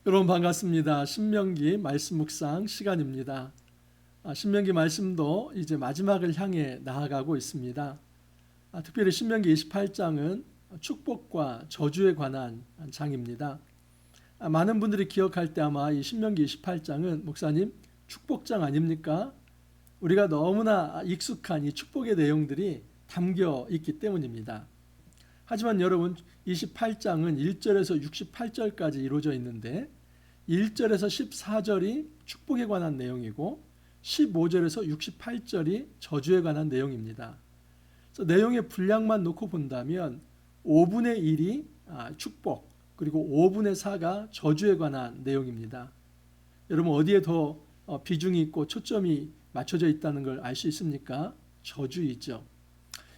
여러분 반갑습니다. 신명기 말씀 묵상 시간입니다. 신명기 말씀도 이제 마지막을 향해 나아가고 있습니다. 특별히 신명기 28장은 축복과 저주에 관한 장입니다. 많은 분들이 기억할 때 아마 이 신명기 28장은 목사님 축복장 아닙니까? 우리가 너무나 익숙한 이 축복의 내용들이 담겨 있기 때문입니다. 하지만 여러분 28장은 1절에서 68절까지 이루어져 있는데 1절에서 14절이 축복에 관한 내용이고 15절에서 68절이 저주에 관한 내용입니다. 그래서 내용의 분량만 놓고 본다면 5분의 1이 축복 그리고 5분의 4가 저주에 관한 내용입니다. 여러분 어디에 더 비중이 있고 초점이 맞춰져 있다는 걸 알 수 있습니까? 저주이죠.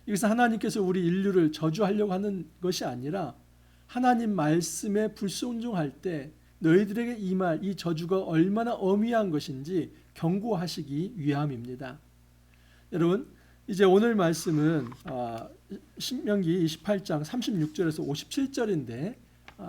이것은 하나님께서 우리 인류를 저주하려고 하는 것이 아니라 하나님 말씀에 불순종할 때 너희들에게 임할 이 저주가 얼마나 엄위한 것인지 경고하시기 위함입니다. 여러분 이제 오늘 말씀은 신명기 28장 36절에서 57절인데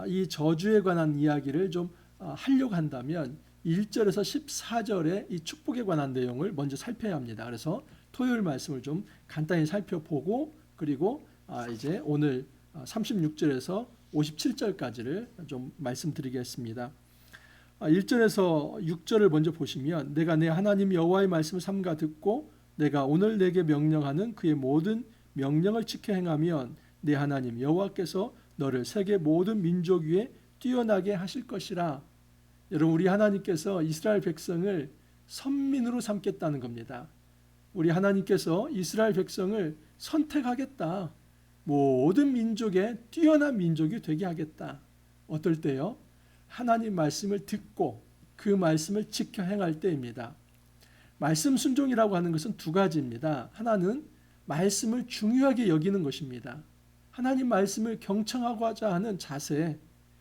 이 저주에 관한 이야기를 좀 하려고 한다면 1절에서 14절의 이 축복에 관한 내용을 먼저 살펴야 합니다. 그래서 토요일 말씀을 좀 간단히 살펴보고 그리고 이제 오늘 36절에서 57절까지를 좀 말씀드리겠습니다. 1절에서 6절을 먼저 보시면 내가 내 하나님 여호와의 말씀을 삼가 듣고 내가 오늘 내게 명령하는 그의 모든 명령을 지켜 행하면 내 하나님 여호와께서 너를 세계 모든 민족 위에 뛰어나게 하실 것이라. 여러분 우리 하나님께서 이스라엘 백성을 선민으로 삼겠다는 겁니다. 우리 하나님께서 이스라엘 백성을 선택하겠다. 모든 민족의 뛰어난 민족이 되게 하겠다. 어떨 때요? 하나님 말씀을 듣고 그 말씀을 지켜 행할 때입니다. 말씀 순종이라고 하는 것은 두 가지입니다. 하나는 말씀을 중요하게 여기는 것입니다. 하나님 말씀을 경청하고자 하는 자세,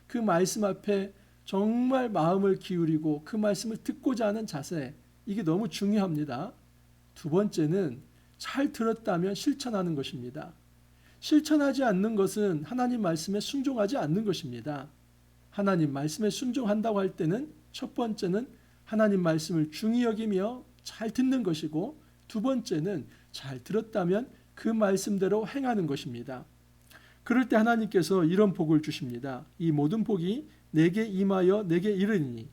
그 말씀 앞에 정말 마음을 기울이고 그 말씀을 듣고자 하는 자세, 이게 너무 중요합니다. 두 번째는 잘 들었다면 실천하는 것입니다. 실천하지 않는 것은 하나님 말씀에 순종하지 않는 것입니다. 하나님 말씀에 순종한다고 할 때는 첫 번째는 하나님 말씀을 중히 여기며 잘 듣는 것이고 두 번째는 잘 들었다면 그 말씀대로 행하는 것입니다. 그럴 때 하나님께서 이런 복을 주십니다. 이 모든 복이 내게 임하여 내게 이르리니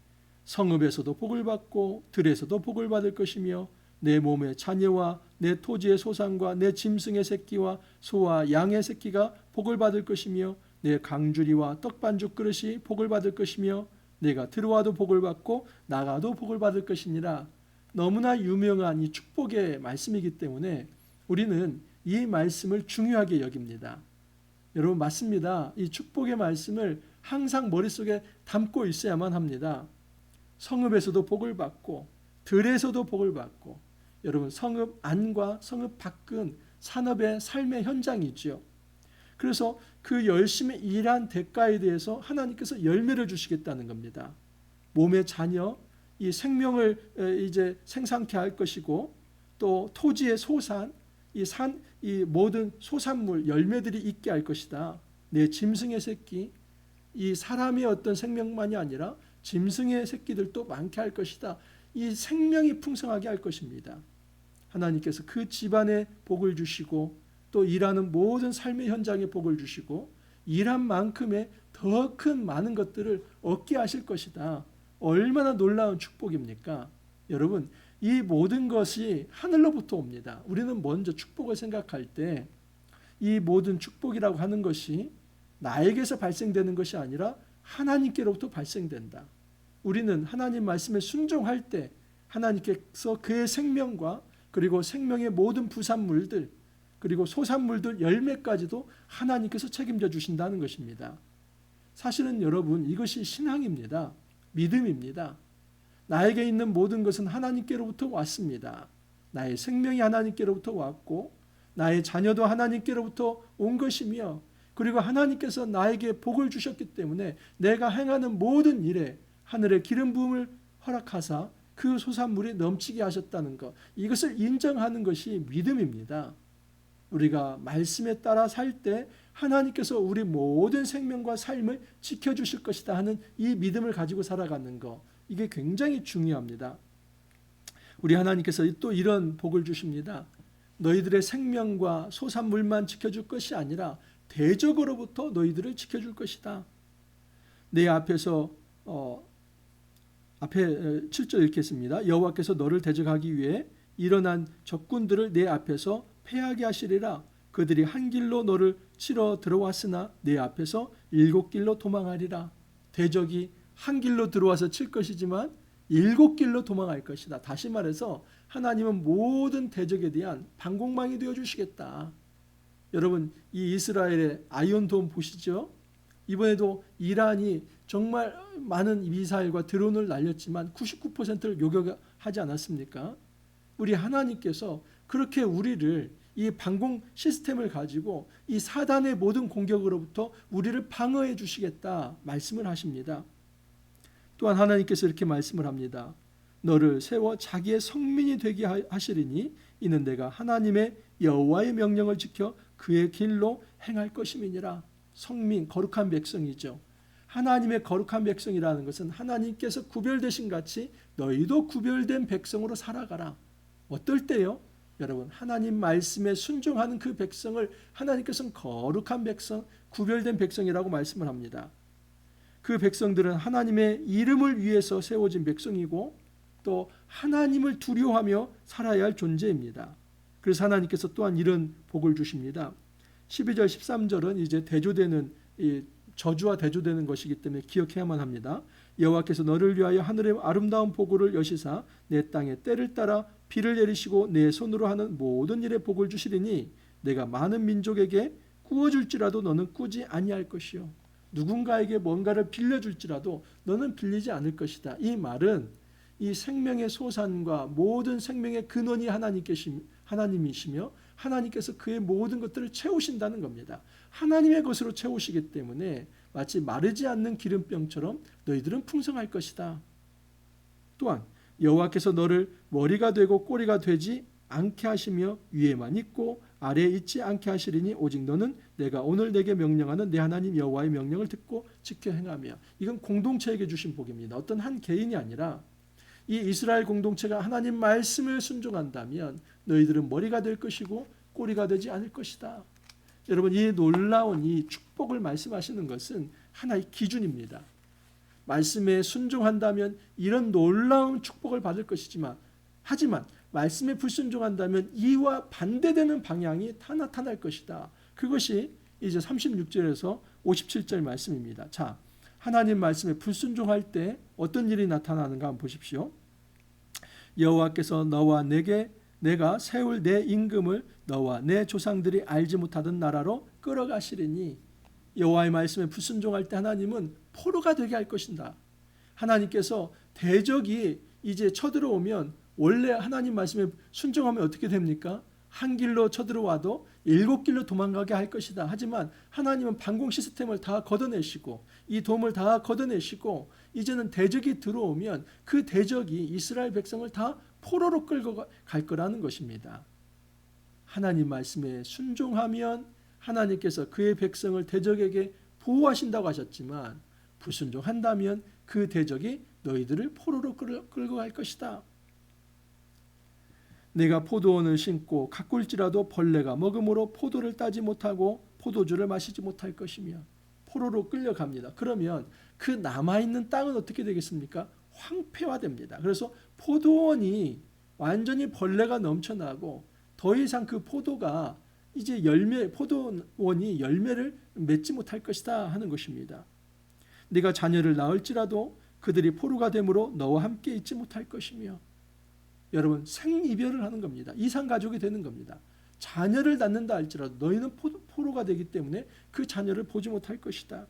성읍에서도 복을 받고 들에서도 복을 받을 것이며 내 몸의 자녀와 내 토지의 소산과 내 짐승의 새끼와 소와 양의 새끼가 복을 받을 것이며 내 강주리와 떡반죽 그릇이 복을 받을 것이며 내가 들어와도 복을 받고 나가도 복을 받을 것이니라. 너무나 유명한 이 축복의 말씀이기 때문에 우리는 이 말씀을 중요하게 여깁니다. 여러분 맞습니다. 이 축복의 말씀을 항상 머릿속에 담고 있어야만 합니다. 성읍에서도 복을 받고 들에서도 복을 받고 여러분 성읍 안과 성읍 밖은 산업의 삶의 현장이지요. 그래서 그 열심히 일한 대가에 대해서 하나님께서 열매를 주시겠다는 겁니다. 몸의 자녀, 이 생명을 이제 생산케 할 것이고 또 토지의 소산, 이 모든 소산물 열매들이 있게 할 것이다. 내 짐승의 새끼, 이 사람의 어떤 생명만이 아니라 짐승의 새끼들도 많게 할 것이다. 이 생명이 풍성하게 할 것입니다. 하나님께서 그 집안에 복을 주시고 또 일하는 모든 삶의 현장에 복을 주시고 일한 만큼의 더 큰 많은 것들을 얻게 하실 것이다. 얼마나 놀라운 축복입니까? 여러분 이 모든 것이 하늘로부터 옵니다. 우리는 먼저 축복을 생각할 때 이 모든 축복이라고 하는 것이 나에게서 발생되는 것이 아니라 하나님께로부터 발생된다. 우리는 하나님 말씀에 순종할 때 하나님께서 그의 생명과 그리고 생명의 모든 부산물들 그리고 소산물들 열매까지도 하나님께서 책임져 주신다는 것입니다. 사실은 여러분 이것이 신앙입니다. 믿음입니다. 나에게 있는 모든 것은 하나님께로부터 왔습니다. 나의 생명이 하나님께로부터 왔고 나의 자녀도 하나님께로부터 온 것이며 그리고 하나님께서 나에게 복을 주셨기 때문에 내가 행하는 모든 일에 하늘의 기름 부음을 허락하사 그 소산물이 넘치게 하셨다는 것, 이것을 인정하는 것이 믿음입니다. 우리가 말씀에 따라 살 때 하나님께서 우리 모든 생명과 삶을 지켜주실 것이다 하는 이 믿음을 가지고 살아가는 것, 이게 굉장히 중요합니다. 우리 하나님께서 또 이런 복을 주십니다. 너희들의 생명과 소산물만 지켜줄 것이 아니라 대적으로부터 너희들을 지켜줄 것이다. 내 앞에서 앞에 7절 읽겠습니다. 여호와께서 너를 대적하기 위해 일어난 적군들을 내 앞에서 패하게 하시리라. 그들이 한 길로 너를 치러 들어왔으나 내 앞에서 7길로 도망하리라. 대적이 한 길로 들어와서 칠 것이지만 7길로 도망할 것이다. 다시 말해서 하나님은 모든 대적에 대한 방공망이 되어주시겠다. 여러분, 이 이스라엘의 아이언돔 보시죠? 이번에도 이란이 정말 많은 미사일과 드론을 날렸지만 99%를 요격하지 않았습니까? 우리 하나님께서 그렇게 우리를 이 방공 시스템을 가지고 이 사단의 모든 공격으로부터 우리를 방어해 주시겠다 말씀을 하십니다. 또한 하나님께서 이렇게 말씀을 합니다. 너를 세워 자기의 성민이 되게 하시리니 이는 내가 하나님의 여호와의 명령을 지켜 그의 길로 행할 것임이니라. 성민, 거룩한 백성이죠. 하나님의 거룩한 백성이라는 것은 하나님께서 구별되신 같이 너희도 구별된 백성으로 살아가라. 어떨 때요? 여러분, 하나님 말씀에 순종하는 그 백성을 하나님께서는 거룩한 백성, 구별된 백성이라고 말씀을 합니다. 그 백성들은 하나님의 이름을 위해서 세워진 백성이고 또 하나님을 두려워하며 살아야 할 존재입니다. 그래서 하나님께서 또한 이런 복을 주십니다. 12절 13절은 이제 대조되는 저주와 대조되는 것이기 때문에 기억해야만 합니다. 여호와께서 너를 위하여 하늘의 아름다운 보고를 여시사 내 땅에 때를 따라 비를 내리시고 내 손으로 하는 모든 일에 복을 주시리니 내가 많은 민족에게 꾸어줄지라도 너는 꾸지 아니할 것이요. 누군가에게 뭔가를 빌려줄지라도 너는 빌리지 않을 것이다. 이 말은 이 생명의 소산과 모든 생명의 근원이 하나님이시며 하나님께서 그의 모든 것들을 채우신다는 겁니다. 하나님의 것으로 채우시기 때문에 마치 마르지 않는 기름병처럼 너희들은 풍성할 것이다. 또한 여호와께서 너를 머리가 되고 꼬리가 되지 않게 하시며 위에만 있고 아래에 있지 않게 하시리니 오직 너는 내가 오늘 내게 명령하는 내 하나님 여호와의 명령을 듣고 지켜 행하며. 이건 공동체에게 주신 복입니다. 어떤 한 개인이 아니라 이 이스라엘 공동체가 하나님 말씀을 순종한다면 너희들은 머리가 될 것이고 꼬리가 되지 않을 것이다. 여러분, 이 놀라운 이 축복을 말씀하시는 것은 하나의 기준입니다. 말씀에 순종한다면 이런 놀라운 축복을 받을 것이지만 하지만 말씀에 불순종한다면 이와 반대되는 방향이 다 나타날 것이다. 그것이 이제 36절에서 57절 말씀입니다. 자, 하나님 말씀에 불순종할 때 어떤 일이 나타나는가 한번 보십시오. 여호와께서 너와 내가 세울 내 임금을 너와 내 조상들이 알지 못하던 나라로 끌어가시리니. 여호와의 말씀에 불순종할 때 하나님은 포로가 되게 할 것이다. 하나님께서 대적이 이제 쳐들어오면 원래 하나님 말씀에 순종하면 어떻게 됩니까? 한 길로 쳐들어와도 7길로 도망가게 할 것이다. 하지만 하나님은 방공 시스템을 다 걷어내시고 이 돔을 다 걷어내시고 이제는 대적이 들어오면 그 대적이 이스라엘 백성을 다 포로로 끌고 갈 거라는 것입니다. 하나님 말씀에 순종하면 하나님께서 그의 백성을 대적에게 보호하신다고 하셨지만 불순종한다면 그 대적이 너희들을 포로로 끌고 갈 것이다. 내가 포도원을 심고 가꿀지라도 벌레가 먹음으로 포도를 따지 못하고 포도주를 마시지 못할 것이며. 포로로 끌려갑니다. 그러면 그 남아있는 땅은 어떻게 되겠습니까? 황폐화됩니다. 그래서 포도원이 완전히 벌레가 넘쳐나고 더 이상 그 포도가 이제 포도원이 열매를 맺지 못할 것이다 하는 것입니다. 네가 자녀를 낳을지라도 그들이 포로가 되므로 너와 함께 있지 못할 것이며. 여러분, 생이별을 하는 겁니다. 이산가족이 되는 겁니다. 자녀를 낳는다 할지라도 너희는 포로가 되기 때문에 그 자녀를 보지 못할 것이다.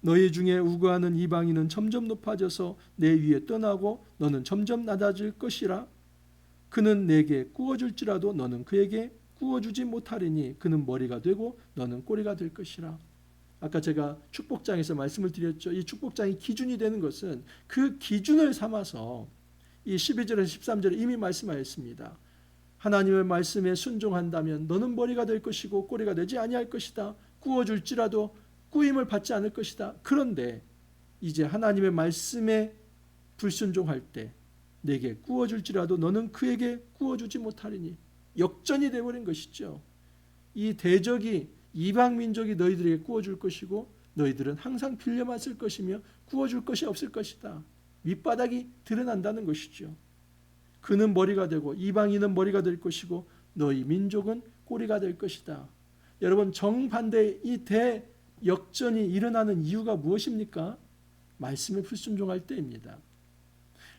너희 중에 우거하는 이방인은 점점 높아져서 내 위에 떠나고 너는 점점 낮아질 것이라. 그는 내게 꾸어줄지라도 너는 그에게 꾸어주지 못하리니 그는 머리가 되고 너는 꼬리가 될 것이라. 아까 제가 축복장에서 말씀을 드렸죠. 이 축복장이 기준이 되는 것은 그 기준을 삼아서 이 12절에서 13절에 이미 말씀하였습니다. 하나님의 말씀에 순종한다면 너는 머리가 될 것이고 꼬리가 되지 아니할 것이다. 구워줄지라도 구임을 받지 않을 것이다. 그런데 이제 하나님의 말씀에 불순종할 때 내게 구워줄지라도 너는 그에게 구워주지 못하리니 역전이 되어버린 것이죠. 이 대적이 이방 민족이 너희들에게 구워줄 것이고 너희들은 항상 빌려 맞을 것이며 구워줄 것이 없을 것이다. 밑바닥이 드러난다는 것이죠. 그는 머리가 되고 이방인은 머리가 될 것이고 너희 민족은 꼬리가 될 것이다. 여러분, 정반대의 이 대역전이 일어나는 이유가 무엇입니까? 말씀에 불순종할 때입니다.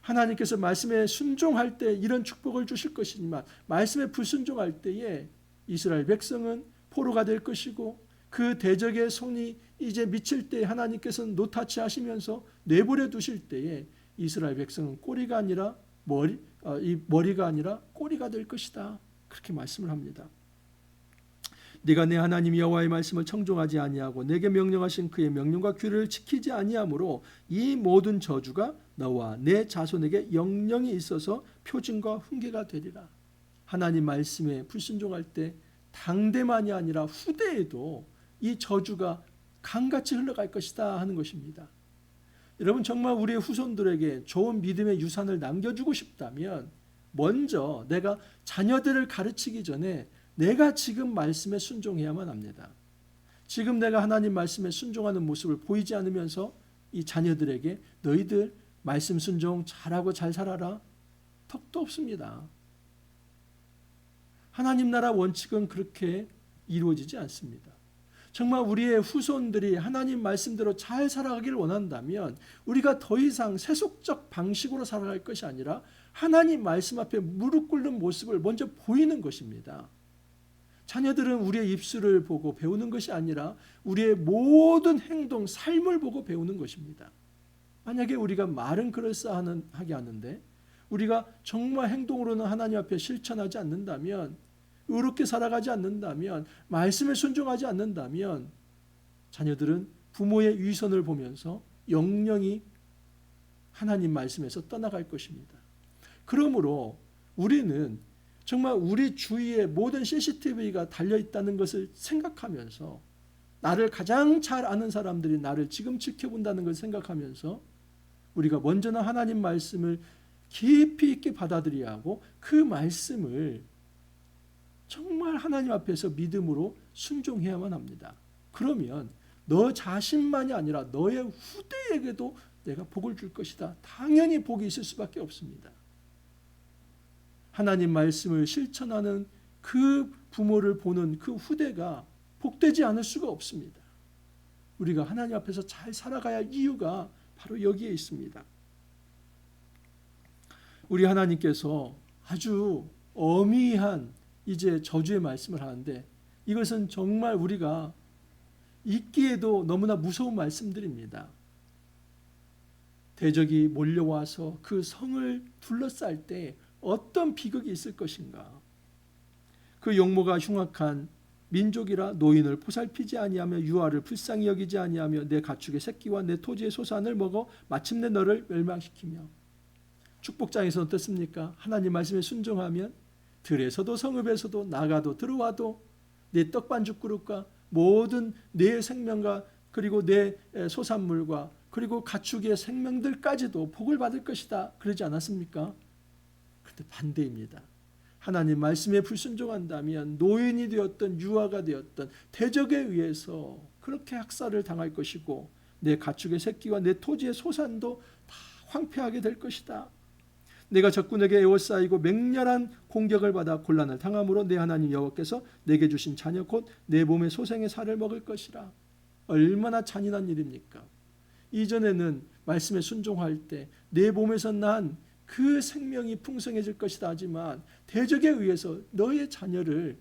하나님께서 말씀에 순종할 때 이런 축복을 주실 것이지만 말씀에 불순종할 때에 이스라엘 백성은 포로가 될 것이고 그 대적의 손이 이제 미칠 때 하나님께서는 노타치 하시면서 내버려 두실 때에 이스라엘 백성은 꼬리가 아니라 머리가 아니라 꼬리가 될 것이다. 그렇게 말씀을 합니다. 네가 내 하나님 여호와의 말씀을 청종하지 아니하고 내게 명령하신 그의 명령과 규례를 지키지 아니하므로 이 모든 저주가 너와 내 자손에게 영영이 있어서 표징과 훈계가 되리라. 하나님 말씀에 불순종할 때 당대만이 아니라 후대에도 이 저주가 강같이 흘러갈 것이다 하는 것입니다. 여러분, 정말 우리의 후손들에게 좋은 믿음의 유산을 남겨주고 싶다면 먼저 내가 자녀들을 가르치기 전에 내가 지금 말씀에 순종해야만 합니다. 지금 내가 하나님 말씀에 순종하는 모습을 보이지 않으면서 이 자녀들에게 너희들 말씀 순종 잘하고 잘 살아라, 턱도 없습니다. 하나님 나라 원칙은 그렇게 이루어지지 않습니다. 정말 우리의 후손들이 하나님 말씀대로 잘 살아가길 원한다면 우리가 더 이상 세속적 방식으로 살아갈 것이 아니라 하나님 말씀 앞에 무릎 꿇는 모습을 먼저 보이는 것입니다. 자녀들은 우리의 입술을 보고 배우는 것이 아니라 우리의 모든 행동, 삶을 보고 배우는 것입니다. 만약에 우리가 말은 그럴싸하게 하는데 우리가 정말 행동으로는 하나님 앞에 실천하지 않는다면, 의롭게 살아가지 않는다면, 말씀에 순종하지 않는다면 자녀들은 부모의 위선을 보면서 영영이 하나님 말씀에서 떠나갈 것입니다. 그러므로 우리는 정말 우리 주위에 모든 CCTV가 달려있다는 것을 생각하면서, 나를 가장 잘 아는 사람들이 나를 지금 지켜본다는 것을 생각하면서 우리가 먼저는 하나님 말씀을 깊이 있게 받아들여야 하고 그 말씀을 정말 하나님 앞에서 믿음으로 순종해야만 합니다. 그러면 너 자신만이 아니라 너의 후대에게도 내가 복을 줄 것이다. 당연히 복이 있을 수밖에 없습니다. 하나님 말씀을 실천하는 그 부모를 보는 그 후대가 복되지 않을 수가 없습니다. 우리가 하나님 앞에서 잘 살아가야 할 이유가 바로 여기에 있습니다. 우리 하나님께서 아주 엄미한 이제 저주의 말씀을 하는데 이것은 정말 우리가 읽기에도 너무나 무서운 말씀들입니다. 대적이 몰려와서 그 성을 둘러쌀 때 어떤 비극이 있을 것인가. 그 용모가 흉악한 민족이라 노인을 보살피지 아니하며 유아를 불쌍히 여기지 아니하며 내 가축의 새끼와 내 토지의 소산을 먹어 마침내 너를 멸망시키며. 축복장에서는 어떻습니까? 하나님 말씀에 순종하면 들에서도 성읍에서도 나가도 들어와도 내 떡반죽 그릇과 모든 내 생명과 그리고 내 소산물과 그리고 가축의 생명들까지도 복을 받을 것이다. 그러지 않았습니까? 그런데 반대입니다. 하나님 말씀에 불순종한다면 노인이 되었던 유아가 되었던 대적에 의해서 그렇게 학살을 당할 것이고 내 가축의 새끼와 내 토지의 소산도 다 황폐하게 될 것이다. 내가 적군에게 에워싸이고 맹렬한 공격을 받아 곤란을 당함으로 내 하나님 여호와께서 내게 주신 자녀 곧 내 몸의 소생의 살을 먹을 것이라. 얼마나 잔인한 일입니까? 이전에는 말씀에 순종할 때 내 몸에서 난 그 생명이 풍성해질 것이다 하지만 대적에 의해서 너의 자녀를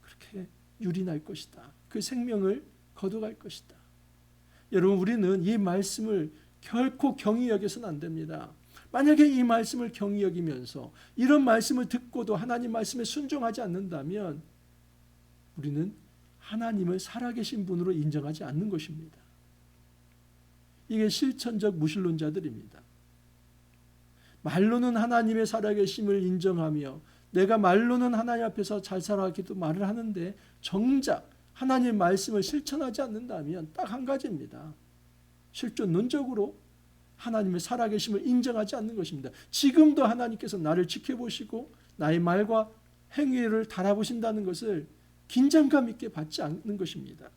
그렇게 유린할 것이다. 그 생명을 거둬갈 것이다. 여러분, 우리는 이 말씀을 결코 경히 여겨서는 안 됩니다. 만약에 이 말씀을 경히 여기면서 이런 말씀을 듣고도 하나님 말씀에 순종하지 않는다면 우리는 하나님을 살아계신 분으로 인정하지 않는 것입니다. 이게 실천적 무신론자들입니다. 말로는 하나님의 살아계심을 인정하며 내가 말로는 하나님 앞에서 잘 살아가기도 말을 하는데 정작 하나님의 말씀을 실천하지 않는다면 딱 한 가지입니다. 실존론적으로 하나님의 살아계심을 인정하지 않는 것입니다. 지금도 하나님께서 나를 지켜보시고 나의 말과 행위를 달아보신다는 것을 긴장감 있게 받지 않는 것입니다.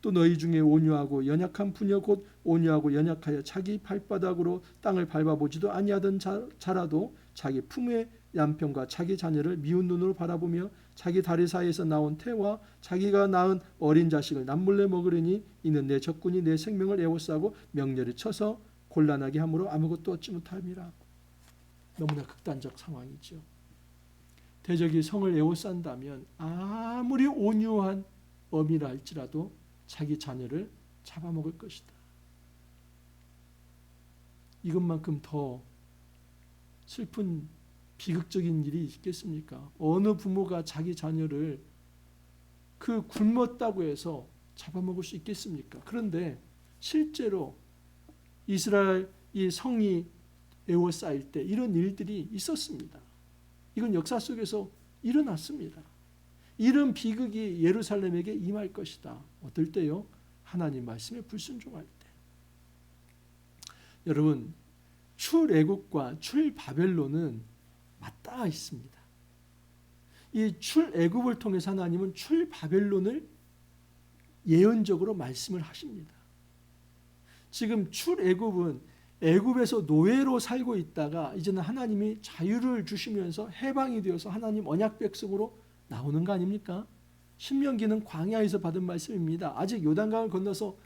또 너희 중에 온유하고 연약한 부녀 곧 온유하고 연약하여 자기 발바닥으로 땅을 밟아보지도 아니하던 자라도 자기 품의 남편과 자기 자녀를 미운 눈으로 바라보며 자기 다리 사이에서 나온 태와 자기가 낳은 어린 자식을 남몰래 먹으려니 이는 내 적군이 내 생명을 에워싸고 명렬히 쳐서 곤란하게 함으로 아무것도 얻지 못함이라. 너무나 극단적 상황이죠. 대적이 성을 에워싼다면 아무리 온유한 어미라 할지라도 자기 자녀를 잡아먹을 것이다. 이것만큼 더 슬픈 비극적인 일이 있겠습니까? 어느 부모가 자기 자녀를 그 굶었다고 해서 잡아먹을 수 있겠습니까? 그런데 실제로 이스라엘 이 성이 에워싸일 때 이런 일들이 있었습니다. 이건 역사 속에서 일어났습니다. 이런 비극이 예루살렘에게 임할 것이다. 어떨 때요? 하나님 말씀에 불순종할 때. 여러분, 출애굽과 출바벨론은 맞닿아 있습니다. 이 출애굽을 통해서 하나님은 출바벨론을 예언적으로 말씀을 하십니다. 지금 출애굽은 애굽에서 노예로 살고 있다가 이제는 하나님이 자유를 주시면서 해방이 되어서 하나님 언약 백성으로 나오는 거 아닙니까? 신명기는 광야에서 받은 말씀입니다. 아직 요단강을 건너서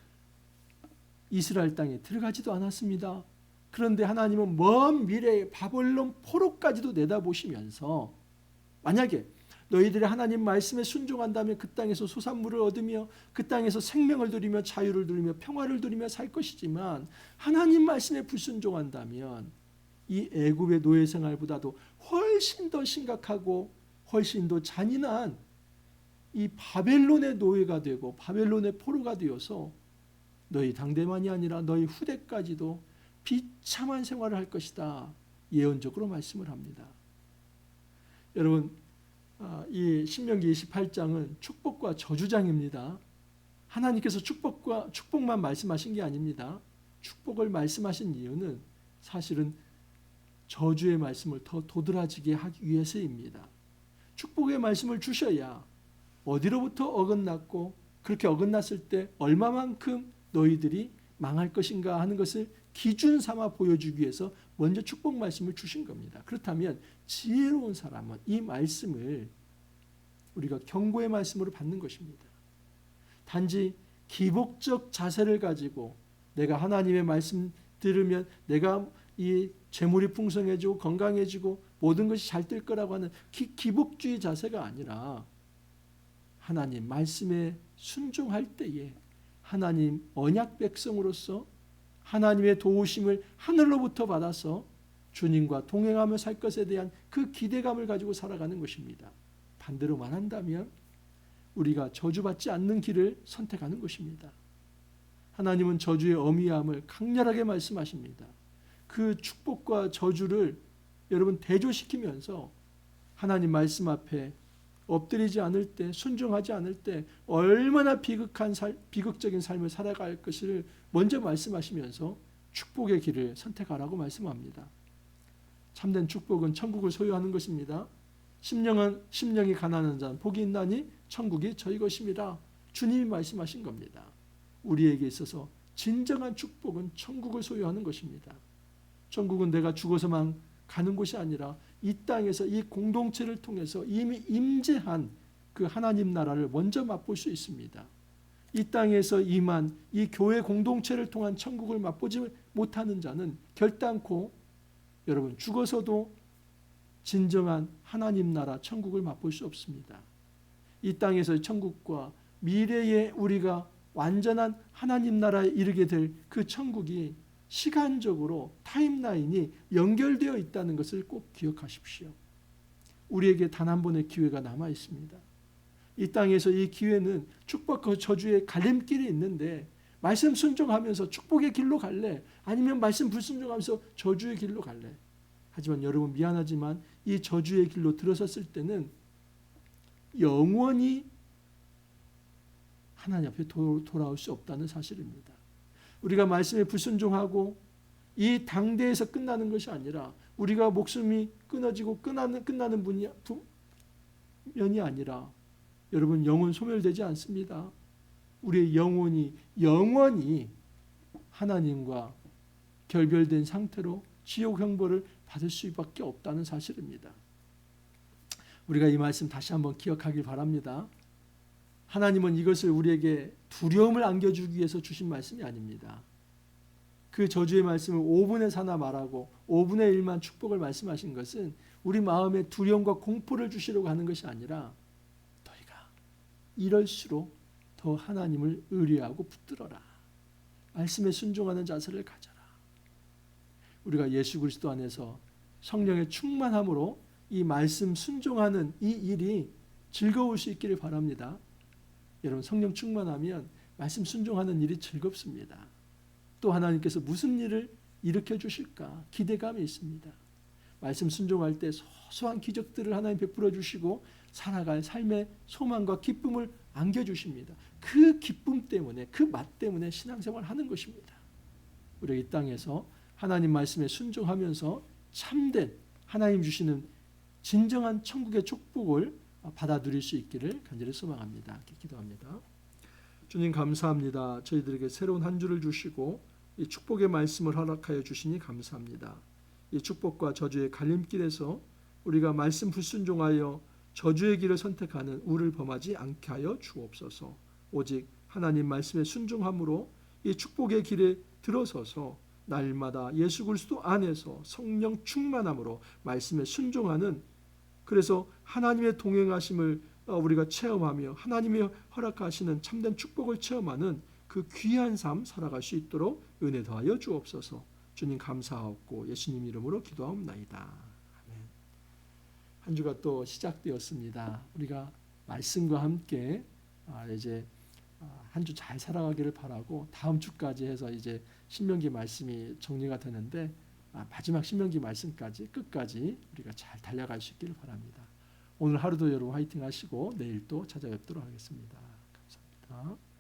이스라엘 땅에 들어가지도 않았습니다. 그런데 하나님은 먼 미래의 바벨론 포로까지도 내다보시면서 만약에 너희들이 하나님 말씀에 순종한다면 그 땅에서 소산물을 얻으며 그 땅에서 생명을 누리며 자유를 누리며 평화를 누리며 살 것이지만 하나님 말씀에 불순종한다면 이 애굽의 노예 생활보다도 훨씬 더 심각하고 훨씬 더 잔인한 이 바벨론의 노예가 되고 바벨론의 포로가 되어서 너희 당대만이 아니라 너희 후대까지도 비참한 생활을 할 것이다. 예언적으로 말씀을 합니다. 여러분, 이 신명기 28장은 축복과 저주장입니다. 하나님께서 축복만 말씀하신 게 아닙니다. 축복을 말씀하신 이유는 사실은 저주의 말씀을 더 도드라지게 하기 위해서입니다. 축복의 말씀을 주셔야 어디로부터 어긋났고 그렇게 어긋났을 때 얼마만큼 너희들이 망할 것인가 하는 것을 기준 삼아 보여주기 위해서 먼저 축복 말씀을 주신 겁니다. 그렇다면 지혜로운 사람은 이 말씀을 우리가 경고의 말씀으로 받는 것입니다. 단지 기복적 자세를 가지고 내가 하나님의 말씀 들으면 내가 이 재물이 풍성해지고 건강해지고 모든 것이 잘 될 거라고 하는 기복주의 자세가 아니라 하나님 말씀에 순종할 때에 하나님 언약 백성으로서 하나님의 도우심을 하늘로부터 받아서 주님과 동행하며 살 것에 대한 그 기대감을 가지고 살아가는 것입니다. 반대로 말한다면 우리가 저주받지 않는 길을 선택하는 것입니다. 하나님은 저주의 엄위함을 강렬하게 말씀하십니다. 그 축복과 저주를 여러분 대조시키면서 하나님 말씀 앞에 엎드리지 않을 때, 순종하지 않을 때 얼마나 비극적인 삶을 살아갈 것을 먼저 말씀하시면서 축복의 길을 선택하라고 말씀합니다. 참된 축복은 천국을 소유하는 것입니다. 심령이 가난한 자는 복이 있나니 천국이 저희 것입니다. 주님이 말씀하신 겁니다. 우리에게 있어서 진정한 축복은 천국을 소유하는 것입니다. 천국은 내가 죽어서만 가는 곳이 아니라 이 땅에서 이 공동체를 통해서 이미 임재한 그 하나님 나라를 먼저 맛볼 수 있습니다. 이 땅에서 임한 이 교회 공동체를 통한 천국을 맛보지 못하는 자는 결단코 여러분 죽어서도 진정한 하나님 나라 천국을 맛볼 수 없습니다. 이 땅에서의 천국과 미래에 우리가 완전한 하나님 나라에 이르게 될 그 천국이 시간적으로 타임라인이 연결되어 있다는 것을 꼭 기억하십시오. 우리에게 단 한 번의 기회가 남아 있습니다. 이 땅에서 이 기회는 축복과 저주의 갈림길이 있는데 말씀 순종하면서 축복의 길로 갈래? 아니면 말씀 불순종하면서 저주의 길로 갈래? 하지만 여러분 미안하지만 이 저주의 길로 들어섰을 때는 영원히 하나님 앞에 돌아올 수 없다는 사실입니다. 우리가 말씀에 불순종하고 이 당대에서 끝나는 것이 아니라 우리가 목숨이 끊어지고 끝나는 면이 아니라 여러분 영혼 소멸되지 않습니다. 우리의 영혼이 영원히 하나님과 결별된 상태로 지옥 형벌을 받을 수밖에 없다는 사실입니다. 우리가 이 말씀 다시 한번 기억하길 바랍니다. 하나님은 이것을 우리에게 두려움을 안겨주기 위해서 주신 말씀이 아닙니다. 그 저주의 말씀을 5분의 4나 말하고 5분의 1만 축복을 말씀하신 것은 우리 마음에 두려움과 공포를 주시려고 하는 것이 아니라 너희가 이럴수록 더 하나님을 의뢰하고 붙들어라. 말씀에 순종하는 자세를 가져라. 우리가 예수 그리스도 안에서 성령의 충만함으로 이 말씀 순종하는 이 일이 즐거울 수 있기를 바랍니다. 여러분 성령 충만하면 말씀 순종하는 일이 즐겁습니다. 또 하나님께서 무슨 일을 일으켜 주실까 기대감이 있습니다. 말씀 순종할 때 소소한 기적들을 하나님 베풀어 주시고 살아갈 삶의 소망과 기쁨을 안겨주십니다. 그 기쁨 때문에 그 맛 때문에 신앙생활을 하는 것입니다. 우리가 이 땅에서 하나님 말씀에 순종하면서 참된 하나님 주시는 진정한 천국의 축복을 받아 누릴 수 있기를 간절히 소망합니다. 기도합니다. 주님 감사합니다. 저희들에게 새로운 한 주를 주시고 이 축복의 말씀을 허락하여 주시니 감사합니다. 이 축복과 저주의 갈림길에서 우리가 말씀 불순종하여 저주의 길을 선택하는 우를 범하지 않게 하여 주옵소서. 오직 하나님 말씀에 순종함으로 이 축복의 길에 들어서서 날마다 예수 그리스도 안에서 성령 충만함으로 말씀에 순종하는, 그래서 하나님의 동행하심을 우리가 체험하며 하나님이 허락하시는 참된 축복을 체험하는 그 귀한 삶 살아갈 수 있도록 은혜 더하여 주옵소서. 주님 감사하옵고 예수님 이름으로 기도하옵나이다. 아멘. 한 주가 또 시작되었습니다. 우리가 말씀과 함께 이제 한 주 잘 살아가기를 바라고 다음 주까지 해서 이제 신명기 말씀이 정리가 되는데 마지막 신명기 말씀까지 끝까지 우리가 잘 달려갈 수 있기를 바랍니다. 오늘 하루도 여러분 화이팅 하시고 내일 또 찾아뵙도록 하겠습니다. 감사합니다.